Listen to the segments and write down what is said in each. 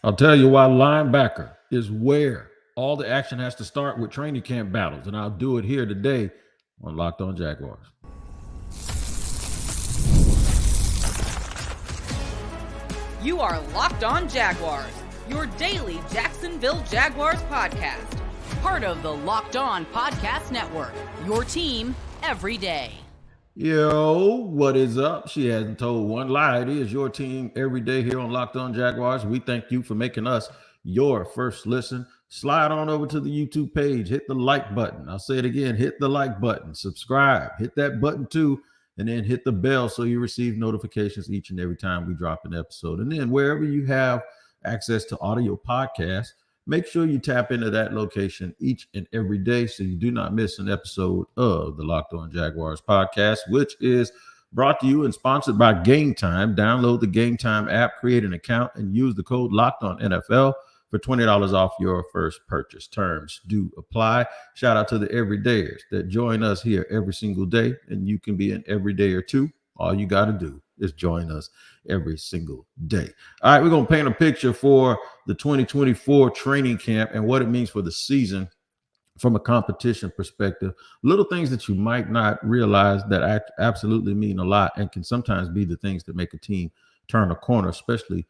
I'll tell you why linebacker is where all the action has to start with training camp battles, and I'll do it here today on Locked On Jaguars. You are Locked On Jaguars, your daily Jacksonville Jaguars podcast. Part of the Locked On Podcast Network, your team every day. Yo, what is up? She hasn't told one lie. It is your team every day here on Locked On Jaguars. We thank you for making us your first listen. Slide on over to the YouTube page. Hit the like button. I'll say it again. Hit the like button. Subscribe. Hit that button too. And then hit the bell so you receive notifications each and every time we drop an episode. And then wherever you have access to audio podcasts, make sure you tap into that location each and every day so you do not miss an episode of the Locked On Jaguars podcast, which is brought to you and sponsored by Gametime. Download the Gametime app, create an account, and use the code LOCKEDONNFL for $20 off your first purchase. Terms do apply. Shout out to the everydayers that join us here every single day, and you can be an everydayer too. All you got to do is join us every single day. All right, we're going to paint a picture for the 2024 training camp and what it means for the season from a competition perspective. Little things that you might not realize that absolutely mean a lot and can sometimes be the things that make a team turn a corner, especially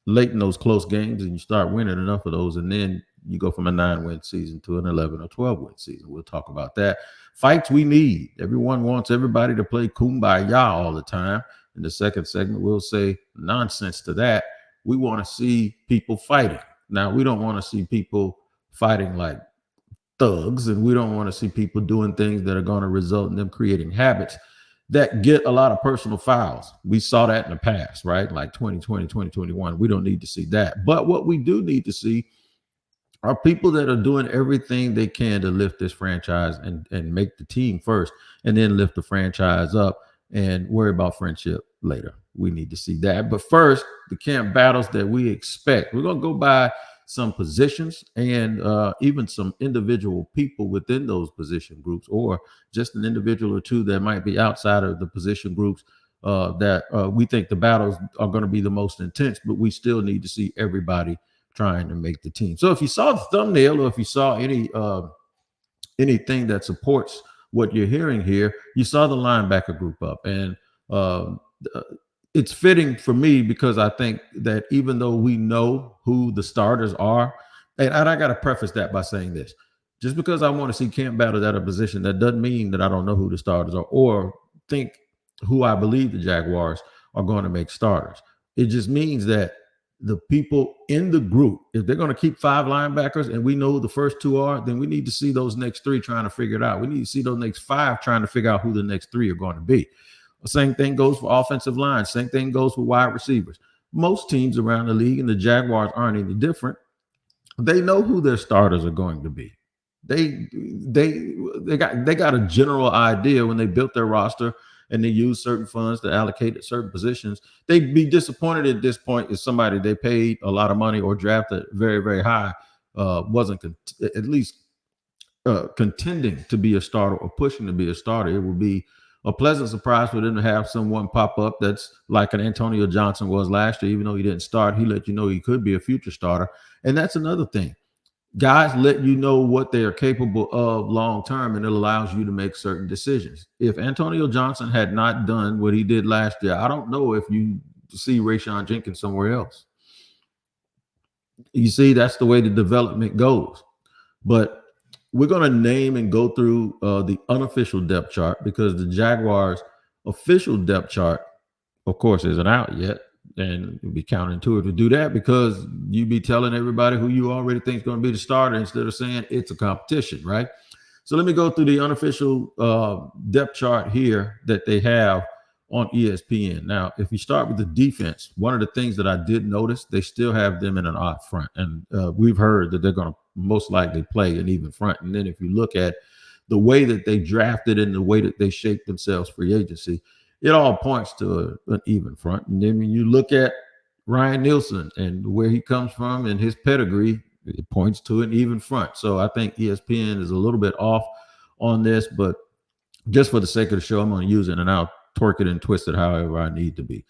late in those close games, and you start winning enough of those, and then you go from a 9-win season to an 11 or 12-win season. We'll talk about that. Fights we need. Everyone wants everybody to play kumbaya all the time. In the second segment, we'll say nonsense to that. We want to see people fighting. Now, we don't want to see people fighting like thugs, and we don't want to see people doing things that are going to result in them creating habits that get a lot of personal fouls. We saw that in the past, right? Like 2020, 2021. We don't need to see that. But what we do need to see are people that are doing everything they can to lift this franchise and make the team first, and then lift the franchise up and worry about friendship later. We need to see that. But first, the camp battles that we expect. We're going to go by some positions and even some individual people within those position groups, or just an individual or two that might be outside of the position groups that we think the battles are going to be the most intense, but we still need to see everybody trying to make the team. So if you saw the thumbnail, or if you saw anything that supports what you're hearing here, you saw the linebacker group up. And it's fitting for me because I think that even though we know who the starters are, and I got to preface that by saying this, just because I want to see camp battles at a position, that doesn't mean that I don't know who the starters are or think who I believe the Jaguars are going to make starters. It just means that the people in the group, if they're going to keep 5 linebackers and we know who the first 2 are, then we need to see those next 3 trying to figure it out. We need to see those next 5 trying to figure out who the next 3 are going to be. The same thing goes for offensive line. Same thing goes for wide receivers. Most teams around the league, and the Jaguars aren't any different, they know who their starters are going to be. They got a general idea when they built their roster and they used certain funds to allocate at certain positions. They'd be disappointed at this point if somebody they paid a lot of money or drafted very, very high wasn't at least contending to be a starter or pushing to be a starter. It would be a pleasant surprise for them to have someone pop up that's like an Antonio Johnson was last year. Even though he didn't start, he let you know he could be a future starter. And that's another thing. Guys let you know what they are capable of long term, and it allows you to make certain decisions. If Antonio Johnson had not done what he did last year, I don't know if you see Rayshon Jenkins somewhere else. You see, that's the way the development goes. But we're going to name and go through the unofficial depth chart, because the Jaguars' official depth chart, of course, isn't out yet. And it'd be counterintuitive to do that, because you'd be telling everybody who you already think is going to be the starter instead of saying it's a competition, right? So let me go through the unofficial depth chart here that they have on ESPN. Now, if you start with the defense, one of the things that I did notice, they still have them in an odd front. And we've heard that they're going to most likely play an even front. And then if you look at the way that they drafted and the way that they shaped themselves free agency, it all points to an even front. And then when you look at Ryan Nielsen and where he comes from and his pedigree, it points to an even front. So I think ESPN is a little bit off on this, but just for the sake of the show, I'm going to use it, and I'll torque it and twist it however I need to be.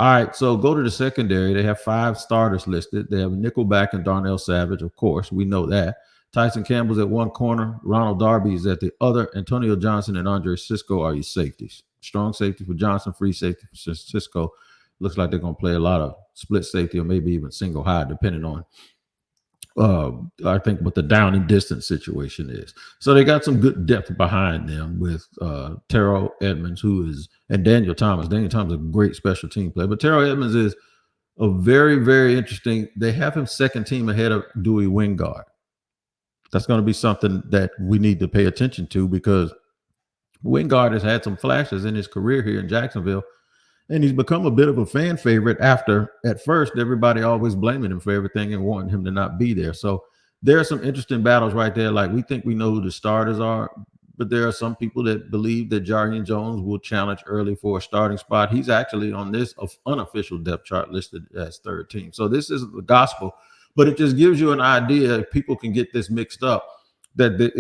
All right, so go to the secondary. They have 5 starters listed. They have Nickelback and Darnell Savage, of course. We know that. Tyson Campbell's at one corner. Ronald Darby is at the other. Antonio Johnson and Andre Cisco are your safeties. Strong safety for Johnson, free safety for Cisco. Looks like they're going to play a lot of split safety or maybe even single high, depending on I think what the down and distance situation is. So they got some good depth behind them with Terrell Edmonds, and Daniel Thomas. Daniel Thomas is a great special team player, but Terrell Edmonds is a very, very interesting. They have him second team ahead of Dewey Wingard. That's going to be something that we need to pay attention to because Wingard has had some flashes in his career here in Jacksonville. And he's become a bit of a fan favorite after, at first, everybody always blaming him for everything and wanting him to not be there. So there are some interesting battles right there. Like, we think we know who the starters are, but there are some people that believe that Jarrian Jones will challenge early for a starting spot. He's actually on this unofficial depth chart listed as third team. So this is the gospel, but it just gives you an idea. If people can get this mixed up, that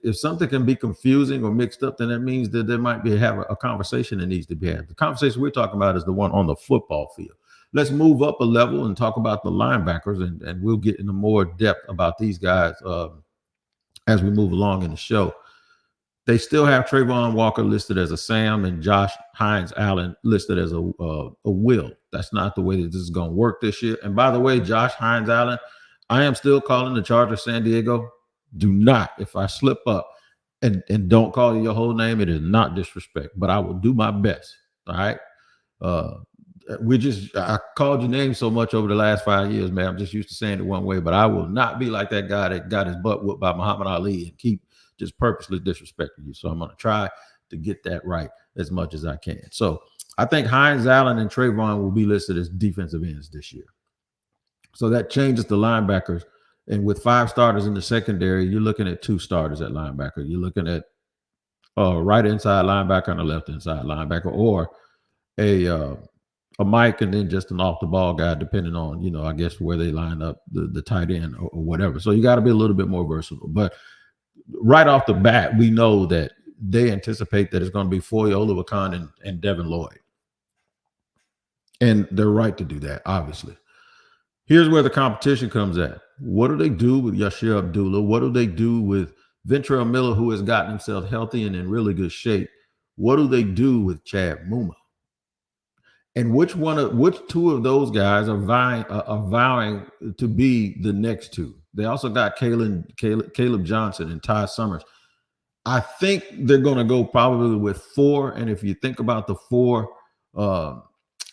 if something can be confusing or mixed up, then that means that there might be a conversation that needs to be had. The conversation we're talking about is the one on the football field. Let's move up a level and talk about the linebackers, and we'll get into more depth about these guys as we move along in the show. They still have Trayvon Walker listed as a Sam and Josh Hines Allen listed as a Will. That's not the way that this is going to work this year. And by the way, Josh Hines Allen, I am still calling the Chargers San Diego. Do not, if I slip up and don't call you your whole name, it is not disrespect, but I will do my best. All right. I called your name so much over the last 5 years, man. I'm just used to saying it one way, but I will not be like that guy that got his butt whooped by Muhammad Ali and keep just purposely disrespecting you. So I'm going to try to get that right as much as I can. So I think Hines Allen and Trayvon will be listed as defensive ends this year. So that changes the linebackers. And with 5 starters in the secondary, you're looking at 2 starters at linebacker. You're looking at right inside linebacker and a left inside linebacker, or a Mike and then just an off the ball guy, depending on, I guess where they line up the tight end or whatever. So you got to be a little bit more versatile. But right off the bat, we know that they anticipate that it's going to be Foye Oluwakan and Devin Lloyd. And they're right to do that, obviously. Here's where the competition comes at. What do they do with Yashir Abdullah? What do they do with Ventrell Miller, who has gotten himself healthy and in really good shape? What do they do with Chad Muma? And which 2 of those guys are vowing to be the next 2? They also got Caleb Johnson and Ty Summers. I think they're going to go probably with 4. And if you think about the 4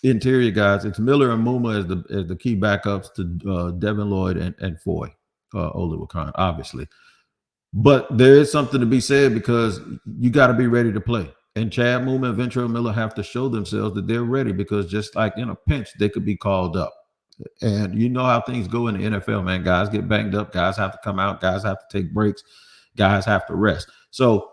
interior guys, it's Miller and Muma as the key backups to Devin Lloyd and Foye Oluwakan, obviously. But there is something to be said because you got to be ready to play. And Chad Muma and Ventrell Miller have to show themselves that they're ready, because just like in a pinch, they could be called up. And you know how things go in the NFL, man. Guys get banged up. Guys have to come out. Guys have to take breaks. Guys have to rest. So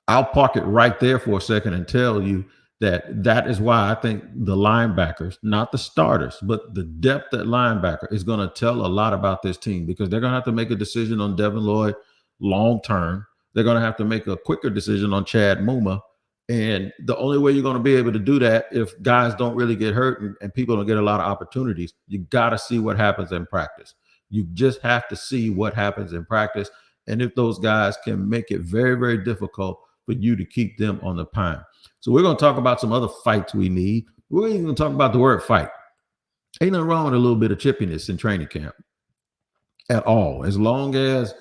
I'll park it right there for a second and tell you that is why I think the linebackers, not the starters, but the depth at linebacker is going to tell a lot about this team, because they're going to have to make a decision on Devin Lloyd long term. They're going to have to make a quicker decision on Chad Muma. And the only way you're going to be able to do that, if guys don't really get hurt and people don't get a lot of opportunities, you got to see what happens in practice. You just have to see what happens in practice. And if those guys can make it very, very difficult for you to keep them on the pine. So we're going to talk about some other fights we need. We're even going to talk about the word fight. Ain't nothing wrong with a little bit of chippiness in training camp at all, as long as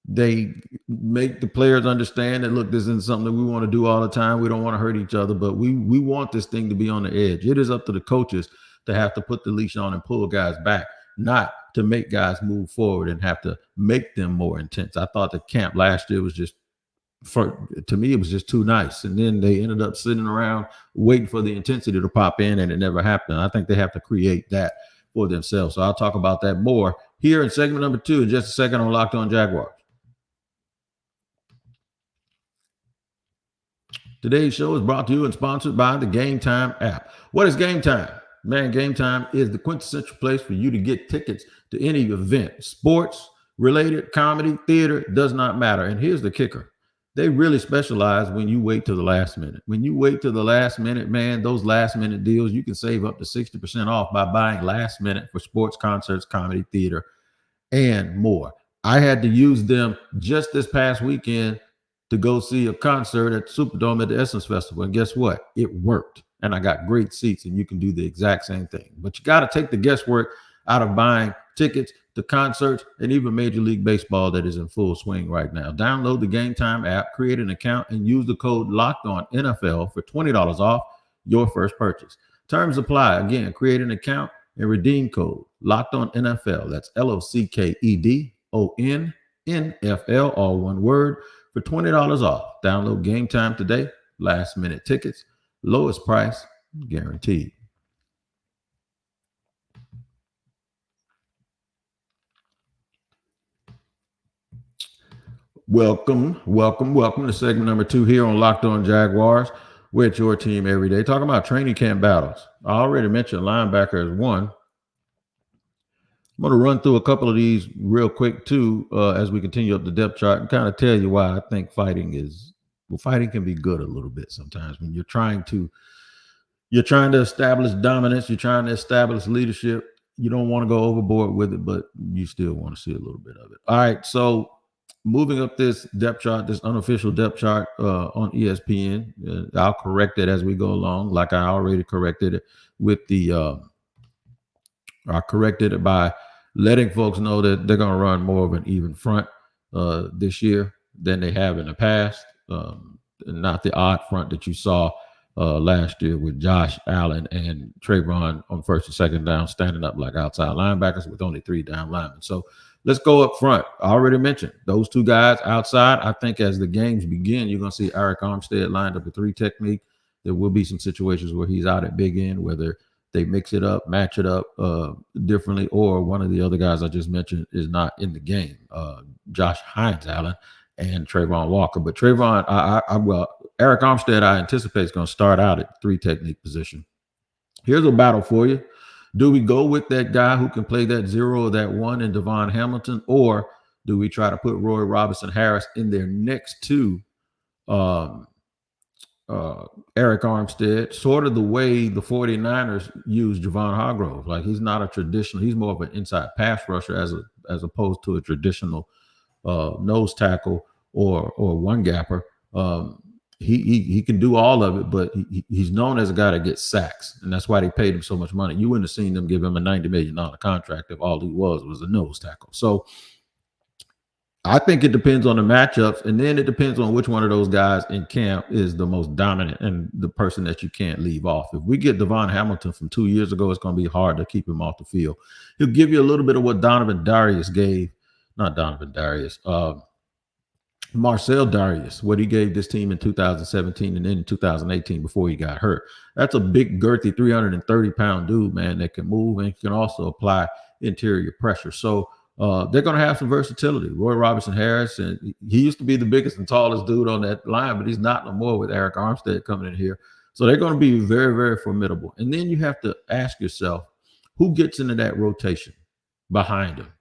they make the players understand that, look, this isn't something that we want to do all the time. We don't want to hurt each other, but we want this thing to be on the edge. It is up to the coaches to have to put the leash on and pull guys back, not to make guys move forward and have to make them more intense. I thought the camp last year was just, to me, it was just too nice. And then they ended up sitting around waiting for the intensity to pop in, and it never happened. I think they have to create that for themselves. So I'll talk about that more here in segment number 2 in just a second on Locked On Jaguars. Today's show is brought to you and sponsored by the Gametime app. What is Gametime? Man, Gametime is the quintessential place for you to get tickets to any event. Sports, related, comedy, theater, does not matter. And here's the kicker. they really specialize when you wait to the last minute. When you wait to the last minute, man, those last minute deals, you can save up to 60% off by buying last minute for sports, concerts, comedy, theater, and more. I had to use them just this past weekend to go see a concert at the Superdome at the Essence Festival. And guess what? It worked. And I got great seats, and you can do the exact same thing. But you got to take the guesswork out of buying tickets to concerts and even Major League Baseball that is in full swing right now. Download the Gametime app, create an account, and use the code LOCKEDONNFL for $20 off your first purchase. Terms apply. Again, create an account and redeem code LOCKEDONNFL. That's LOCKEDONNFL, all one word, for $20 off. Download Gametime today. Last minute tickets, lowest price guaranteed. Welcome to segment number 2 here on Locked On Jaguars. We're at your team every day, talking about training camp battles. I already mentioned linebacker as one. I'm going to run through a couple of these real quick too, as we continue up the depth chart, and kind of tell you why I think fighting can be good a little bit sometimes when you're trying to establish dominance, you're trying to establish leadership. You don't want to go overboard with it, but you still want to see a little bit of it. All right, so moving up this depth chart, this unofficial depth chart on ESPN, I'll correct it as we go along, like I already corrected it with I corrected it by letting folks know that they're going to run more of an even front this year than they have in the past. Not the odd front that you saw last year with Josh Allen and Trayvon on first and second down, standing up like outside linebackers with only 3 down linemen. So let's go up front. I already mentioned those 2 guys outside. I think as the games begin, you're going to see Eric Armstead lined up a 3 technique. There will be some situations where he's out at big end, whether they mix it up, match it up differently, or one of the other guys I just mentioned is not in the game, Josh Hines Allen and Trayvon Walker. But Trayvon, Eric Armstead, I anticipate is going to start out at 3 technique position. Here's a battle for you. Do we go with that guy who can play that 0 or that 1 in Devon Hamilton, or do we try to put Roy Robinson Harris in there next to Eric Armstead, sort of the way the 49ers use Javon Hargrove? Like, he's not a traditional, he's more of an inside pass rusher as opposed to a traditional nose tackle or one gapper. He can do all of it, but he's known as a guy that gets sacks, and that's why they paid him so much money. You wouldn't have seen them give him a $90 million contract if all he was a nose tackle. So I think it depends on the matchups, and then it depends on which one of those guys in camp is the most dominant and the person that you can't leave off. If we get Devon Hamilton from 2 years ago, it's going to be hard to keep him off the field. He'll give you a little bit of what Marcel Darius, what he gave this team in 2017 and then in 2018 before he got hurt. That's a big, girthy, 330-pound dude, man, that can move and can also apply interior pressure. So they're going to have some versatility. Roy Robinson Harris, and he used to be the biggest and tallest dude on that line, but he's not no more with Eric Armstead coming in here. So they're going to be very, very formidable. And then you have to ask yourself, who gets into that rotation behind him?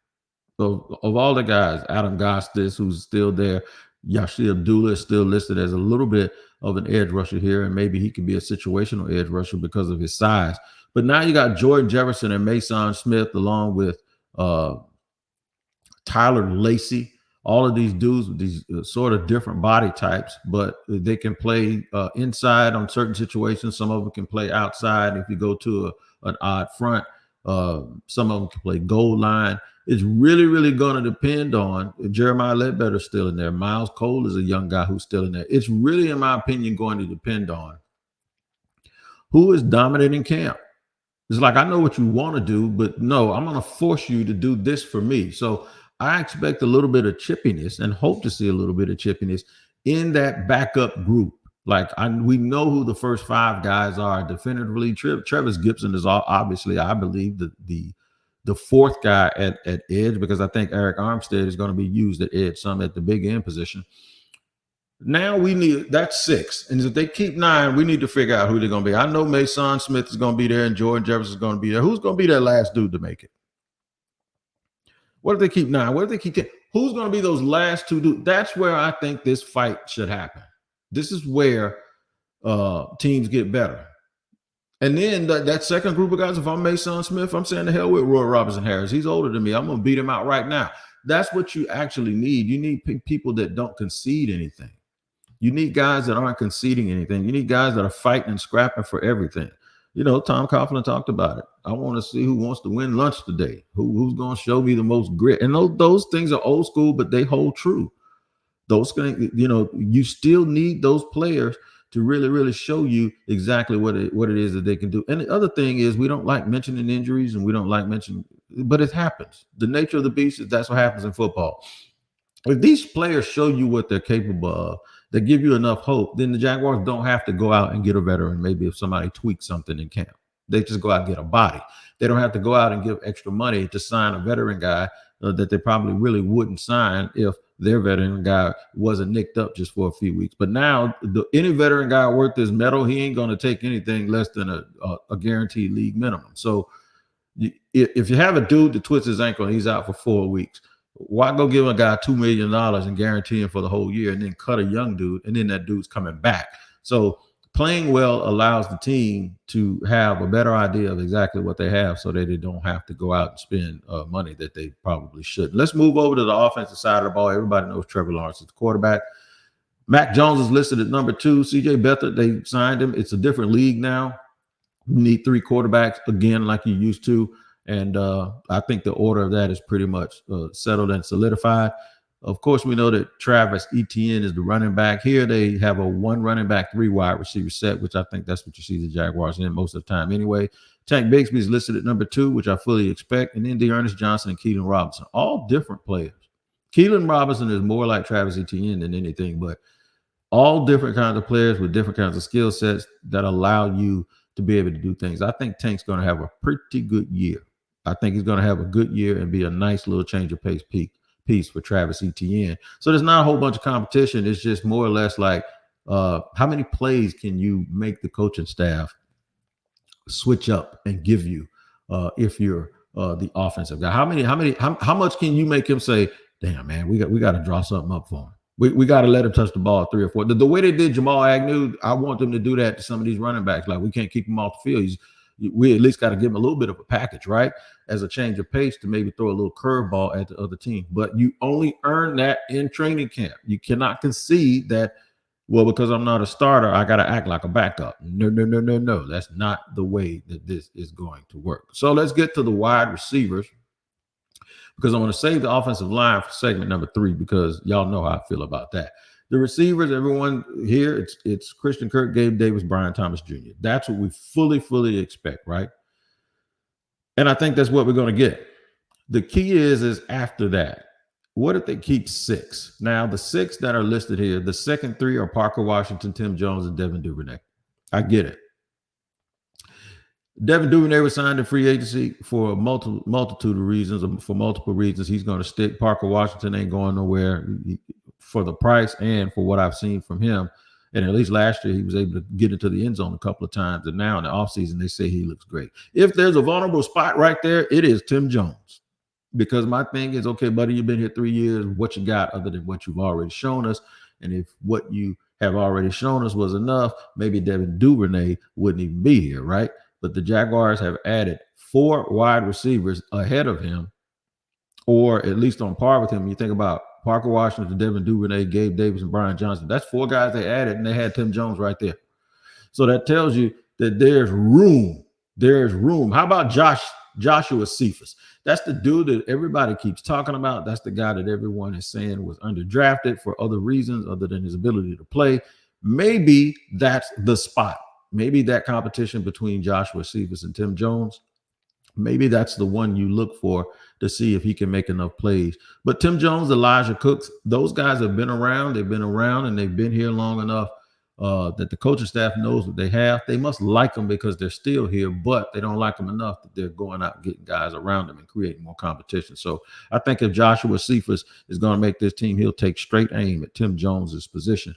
So of all the guys, Adam Gostis, who's still there, Yashir Abdullah is still listed as a little bit of an edge rusher here, and maybe he could be a situational edge rusher because of his size. But now you got Jordan Jefferson and Mason Smith, along with Tyler Lacey, all of these dudes with these sort of different body types, but they can play inside on certain situations. Some of them can play outside if you go to an odd front. Some of them can play goal line. It's really, really going to depend on Jeremiah Ledbetter's still in there. Miles Cole is a young guy who's still in there. It's really, in my opinion, going to depend on who is dominating camp. It's like, I know what you want to do, but no, I'm going to force you to do this for me. So I expect a little bit of chippiness and hope to see a little bit of chippiness in that backup group. Like, we know who the first 5 guys are definitively. Travis Gibson is obviously, I believe, the 4th guy at edge, because I think Eric Armstead is going to be used at edge, some at the big end position. Now that's 6. And if they keep 9, we need to figure out who they're going to be. I know Mason Smith is going to be there and Jordan Jefferson is going to be there. Who's going to be that last dude to make it? What if they keep 9? What if they keep 10? Who's going to be those last two dudes? That's where I think this fight should happen. This is where teams get better. And then that second group of guys, if I'm Mason Smith, I'm saying the hell with Roy Robinson Harris. He's older than me. I'm going to beat him out right now. That's what you actually need. You need people that don't concede anything. You need guys that aren't conceding anything. You need guys that are fighting and scrapping for everything. You know, Tom Coughlin talked about it. I want to see who wants to win lunch today. Who's going to show me the most grit? And those things are old school, but they hold true. Those things, you know, you still need those players to really, really show you exactly what it is that they can do. And the other thing is, we don't like mentioning injuries, and we don't like mentioning, but it happens. The nature of the beast is that's what happens in football. If these players show you what they're capable of, they give you enough hope, then the Jaguars don't have to go out and get a veteran. Maybe if somebody tweaks something in camp, they just go out and get a body. They don't have to go out and give extra money to sign a veteran guy that they probably really wouldn't sign if their veteran guy wasn't nicked up just for a few weeks. But now any veteran guy worth his metal, he ain't going to take anything less than a guaranteed league minimum. So if you have a dude that twists his ankle and he's out for 4 weeks, why go give a guy $2 million and guarantee him for the whole year and then cut a young dude and then that dude's coming back? So playing well allows the team to have a better idea of exactly what they have so that they don't have to go out and spend money that they probably shouldn't. Let's move over to the offensive side of the ball. Everybody knows Trevor Lawrence is the quarterback. Mac Jones is listed at number 2. C.J. Beathard, they signed him. It's a different league now. You need 3 quarterbacks again like you used to. And I think the order of that is pretty much settled and solidified. Of course, we know that Travis Etienne is the running back. Here they have a 1 running back, 3 wide receiver set, which I think that's what you see the Jaguars in most of the time anyway. Tank Bigsby is listed at number 2, which I fully expect. And then Dearness Johnson and Keelan Robinson, all different players. Keelan Robinson is more like Travis Etienne than anything, but all different kinds of players with different kinds of skill sets that allow you to be able to do things. I think Tank's going to have a pretty good year. I think he's going to have a good year and be a nice little change of pace piece for Travis Etienne. So there's not a whole bunch of competition. It's just more or less like how many plays can you make the coaching staff switch up and give you if you're the offensive guy? How much can you make him say, damn, man, we got to draw something up for him. We got to let him touch the ball 3 or 4. The way they did Jamal Agnew, I want them to do that to some of these running backs. Like, we can't keep him off the field. We at least got to give him a little bit of a package, right? As a change of pace to maybe throw a little curveball at the other team. But you only earn that in training camp. You cannot concede that, well, because I'm not a starter, I got to act like a backup. No. That's not the way that this is going to work. So let's get to the wide receivers, because I want to save the offensive line for segment number 3, because y'all know how I feel about that. The receivers, everyone here, it's Christian Kirk, Gabe Davis, Brian Thomas Jr. That's what we fully expect, right? And I think that's what we're going to get. The key is after that, what if they keep 6? Now, the 6 that are listed here, the second 3 are Parker Washington, Tim Jones, and Devin Duvernay. I get it. Devin Duvernay was signed in free agency for a multitude of reasons, or for multiple reasons. He's going to stick. Parker Washington ain't going nowhere. For the price and for what I've seen from him. And at least last year, he was able to get into the end zone a couple of times. And now in the offseason, they say he looks great. If there's a vulnerable spot right there, it is Tim Jones. Because my thing is, okay, buddy, you've been here 3 years. What you got other than what you've already shown us? And if what you have already shown us was enough, maybe Devin Duvernay wouldn't even be here, right? But the Jaguars have added 4 wide receivers ahead of him, or at least on par with him. You think about Parker Washington, Devin Duvernay, Gabe Davis, and Brian Johnson. That's 4 guys they added, and they had Tim Jones right there. So that tells you that there's room. There's room. How about Joshua Cephas? That's the dude that everybody keeps talking about. That's the guy that everyone is saying was underdrafted for other reasons other than his ability to play. Maybe that's the spot. Maybe that competition between Joshua Cephas and Tim Jones, maybe that's the one you look for to see if he can make enough plays. But Tim Jones, Elijah Cooks, those guys have been around. They've been around, and they've been here long enough that the coaching staff knows what they have. They must like them because they're still here, but they don't like them enough that they're going out and getting guys around them and creating more competition. So I think if Joshua Cephas is going to make this team, he'll take straight aim at Tim Jones's position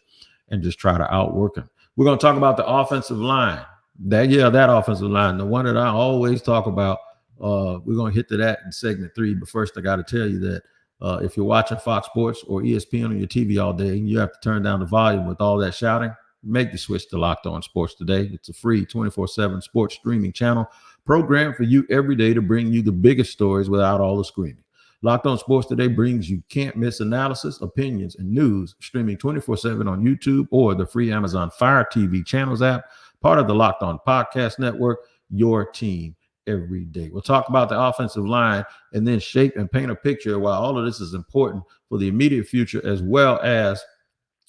and just try to outwork him. We're going to talk about the offensive line. That offensive line, the one that I always talk about. We're going to hit to that in segment 3. But first, I got to tell you that If you're watching Fox Sports or ESPN on your TV all day and you have to turn down the volume with all that shouting, make the switch to Locked On Sports Today. It's a free 24/7 sports streaming channel programmed for you every day to bring you the biggest stories without all the screaming. Locked On Sports Today brings you can't-miss analysis, opinions, and news, streaming 24/7 on YouTube or the free Amazon Fire TV channels app, part of the Locked On Podcast Network, your team every day. We'll talk about the offensive line and then shape and paint a picture why all of this is important for the immediate future as well as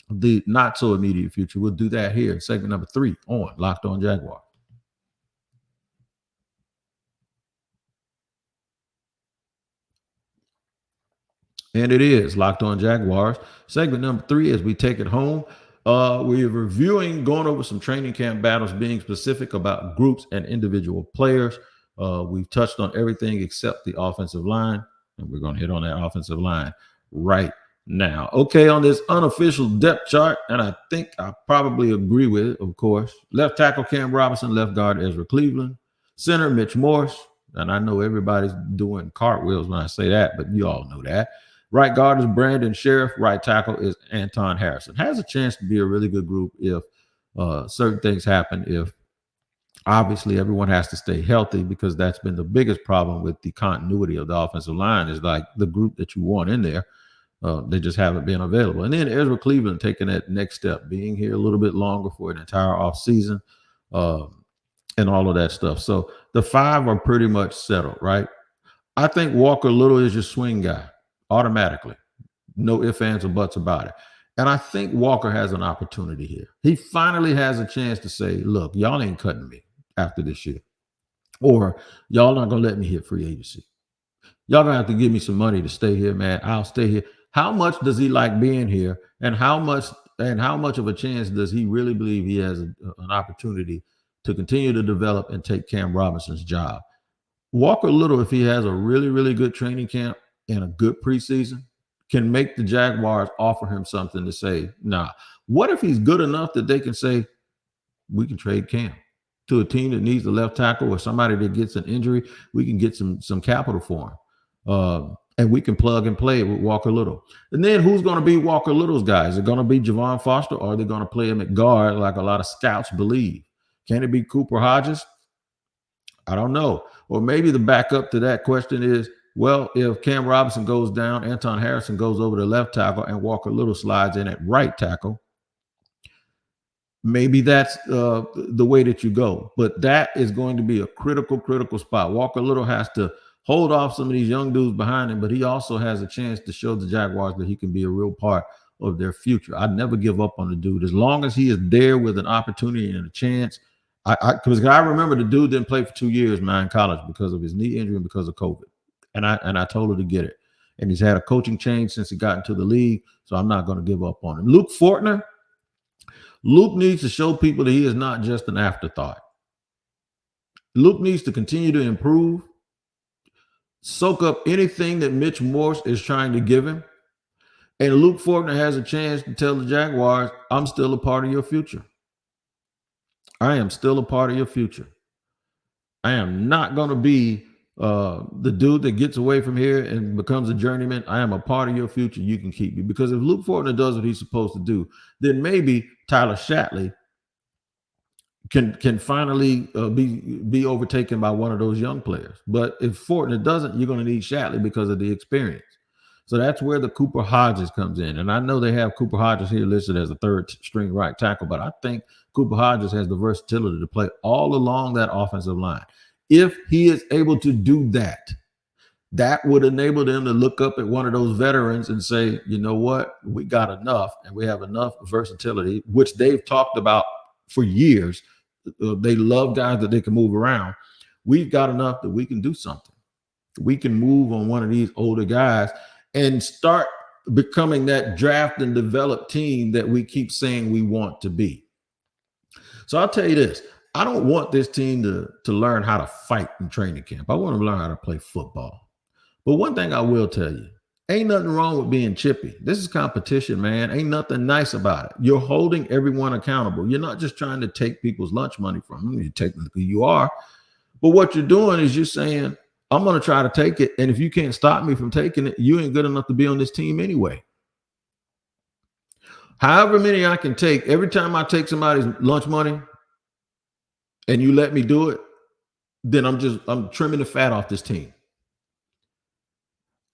the not-so-immediate future. We'll do that here in segment number 3 on Locked On Jaguars. And it is Locked On Jaguars. Segment number 3 as we take it home. We're reviewing, going over some training camp battles, being specific about groups and individual players. We've touched on everything except the offensive line, and we're going to hit on that offensive line right now. Okay, on this unofficial depth chart, and I think I probably agree with it, of course. Left tackle Cam Robinson, left guard Ezra Cleveland, center Mitch Morse, and I know everybody's doing cartwheels when I say that, but you all know that. Right guard is Brandon Sheriff. Right tackle is Anton Harrison. Has a chance to be a really good group if certain things happen. If obviously everyone has to stay healthy, because that's been the biggest problem with the continuity of the offensive line is like the group that you want in there. They just haven't been available. And then Ezra Cleveland taking that next step, being here a little bit longer for an entire offseason and all of that stuff. So the 5 are pretty much settled, right? I think Walker Little is your swing guy. Automatically. No ifs, ands, or buts about it. And I think Walker has an opportunity here. He finally has a chance to say, look, y'all ain't cutting me after this year. Or y'all not going to let me hit free agency. Y'all going to have to give me some money to stay here, man. I'll stay here. How much does he like being here? And how much of a chance does he really believe he has an opportunity to continue to develop and take Cam Robinson's job? Walker Little, if he has a really, really good training camp, in a good preseason, can make the Jaguars offer him something to say, nah, what if he's good enough that they can say, we can trade Cam to a team that needs a left tackle or somebody that gets an injury, we can get some capital for him. And we can plug and play with Walker Little. And then who's going to be Walker Little's guy? Is it going to be Javon Foster, or are they going to play him at guard like a lot of scouts believe? Can it be Cooper Hodges? I don't know. Or maybe the backup to that question is, well, if Cam Robinson goes down, Anton Harrison goes over to left tackle, and Walker Little slides in at right tackle, maybe that's the way that you go. But that is going to be a critical spot. Walker Little has to hold off some of these young dudes behind him, but he also has a chance to show the Jaguars that he can be a real part of their future. I'd never give up on the dude. As long as he is there with an opportunity and a chance. Because I remember the dude didn't play for 2 years, man, in college because of his knee injury and because of COVID. And I totally get it. And he's had a coaching change since he got into the league, so I'm not going to give up on him. Luke Fortner. Luke needs to show people that he is not just an afterthought. Luke needs to continue to improve, soak up anything that Mitch Morse is trying to give him. And Luke Fortner has a chance to tell the Jaguars, I'm still a part of your future. I am still a part of your future. I am not going to be the dude that gets away from here and becomes a journeyman. I am a part of your future. You can keep me. Because if Luke Fortner does what he's supposed to do, then maybe Tyler Shatley can finally be overtaken by one of those young players. But if Fortner doesn't, you're going to need Shatley because of the experience. So that's where the Cooper Hodges comes in. And I know they have Cooper Hodges here listed as a third string right tackle, but I think Cooper Hodges has the versatility to play all along that offensive line. If he is able to do that, that would enable them to look up at one of those veterans and say, you know what, we got enough and we have enough versatility, which they've talked about for years. They love guys that they can move around. We've got enough that we can do something. We can move on one of these older guys and start becoming that draft and develop team that we keep saying we want to be. So I'll tell you this. I don't want this team to learn how to fight in training camp. I want them to learn how to play football. But one thing I will tell you, ain't nothing wrong with being chippy. This is competition, man. Ain't nothing nice about it. You're holding everyone accountable. You're not just trying to take people's lunch money from them. Technically, you are. But what you're doing is you're saying, I'm going to try to take it. And if you can't stop me from taking it, you ain't good enough to be on this team anyway. However many I can take, every time I take somebody's lunch money and you let me do it, then I'm trimming the fat off this team.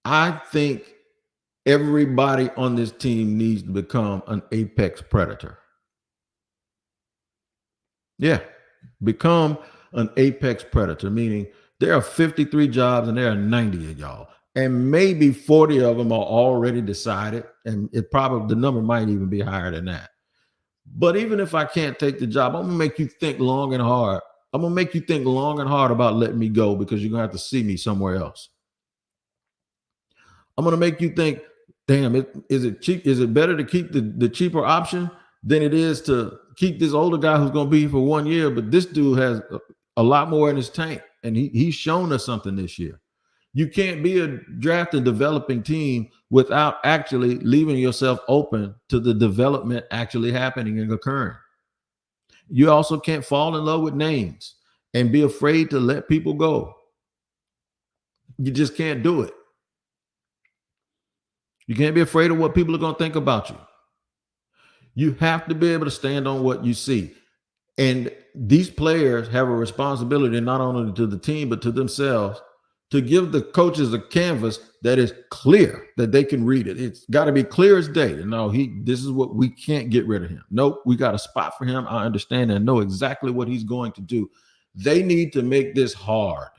I think everybody on this team needs to become an apex predator. Yeah, become an apex predator, meaning there are 53 jobs and there are 90 of y'all. And maybe 40 of them are already decided. And the number might even be higher than that. But even if I can't take the job, I'm going to make you think long and hard. I'm going to make you think long and hard about letting me go because you're going to have to see me somewhere else. I'm going to make you think, damn, is it cheap? Is it better to keep the cheaper option than it is to keep this older guy who's going to be here for 1 year? But this dude has a lot more in his tank, and he's shown us something this year. You can't be a draft and developing team without actually leaving yourself open to the development actually happening and occurring. You also can't fall in love with names and be afraid to let people go. You just can't do it. You can't be afraid of what people are going to think about you. You have to be able to stand on what you see. And these players have a responsibility not only to the team, but to themselves to give the coaches a canvas that is clear, that they can read it. It's got to be clear as day. No, this is what we can't get rid of him. Nope, we got a spot for him. I understand and know exactly what he's going to do. They need to make this hard.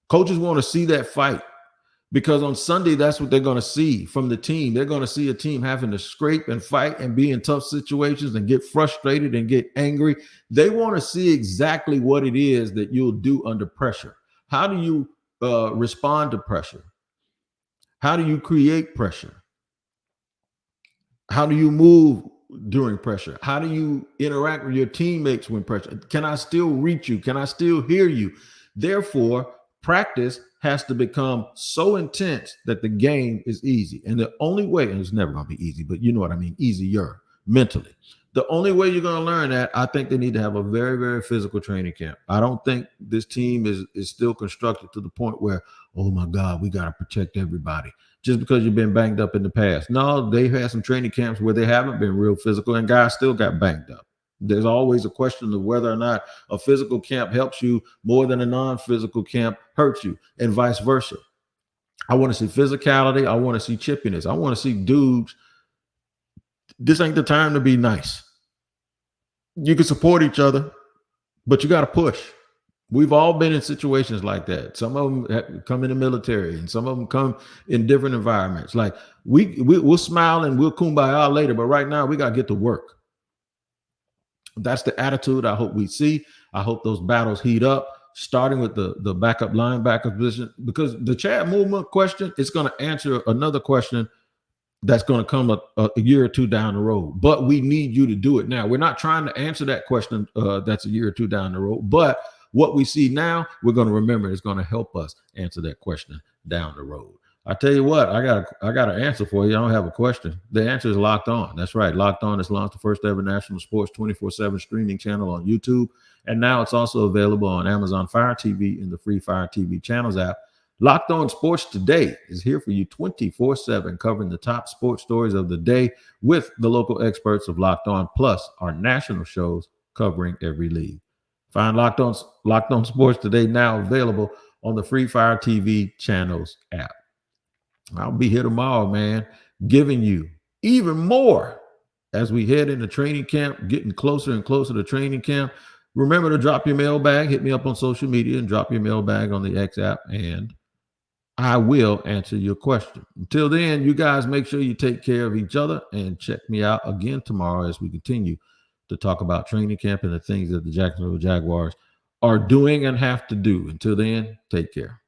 Coaches want to see that fight because on Sunday, that's what they're going to see from the team. They're going to see a team having to scrape and fight and be in tough situations and get frustrated and get angry. They want to see exactly what it is that you'll do under pressure. How do you respond to pressure? How do you create pressure? How do you move during pressure? How do you interact with your teammates when pressure? Can I still reach you? Can I still hear you? Therefore, practice has to become so intense that the game is easy. And the only way, and it's never going to be easy, but you know what I mean, easier mentally. The only way you're going to learn that, I think they need to have a very, very physical training camp. I don't think this team is still constructed to the point where, oh my God, we got to protect everybody just because you've been banged up in the past. No, they've had some training camps where they haven't been real physical and guys still got banged up. There's always a question of whether or not a physical camp helps you more than a non-physical camp hurts you, and vice versa. I want to see physicality. I want to see chippiness. I want to see dudes. This ain't the time to be nice. You can support each other, but you got to push. We've all been in situations like that. Some of them come in the military and some of them come in different environments. Like we'll smile and we'll kumbaya later, but right now we got to get to work. That's the attitude I hope we see. I hope those battles heat up, starting with the backup linebacker position, because the Chad movement question is going to answer another question that's going to come a year or two down the road. But we need you to do it now. We're not trying to answer that question that's a year or two down the road. But what we see now, we're going to remember it's going to help us answer that question down the road. I tell you what, I got an answer for you. I don't have a question. The answer is Locked On. That's right. Locked On has launched the first ever national sports 24/7 streaming channel on YouTube. And now it's also available on Amazon Fire TV in the free Fire TV channels app. Locked On Sports Today is here for you 24/7, covering the top sports stories of the day with the local experts of Locked On, plus our national shows covering every league. Find Locked On Sports Today now available on the free Fire TV channels app. I'll be here tomorrow, man, giving you even more as we head into training camp, getting closer and closer to training camp. Remember to drop your mailbag. Hit me up on social media and drop your mailbag on the X app, and I will answer your question. Until then, you guys make sure you take care of each other and check me out again tomorrow as we continue to talk about training camp and the things that the Jacksonville Jaguars are doing and have to do. Until then, take care.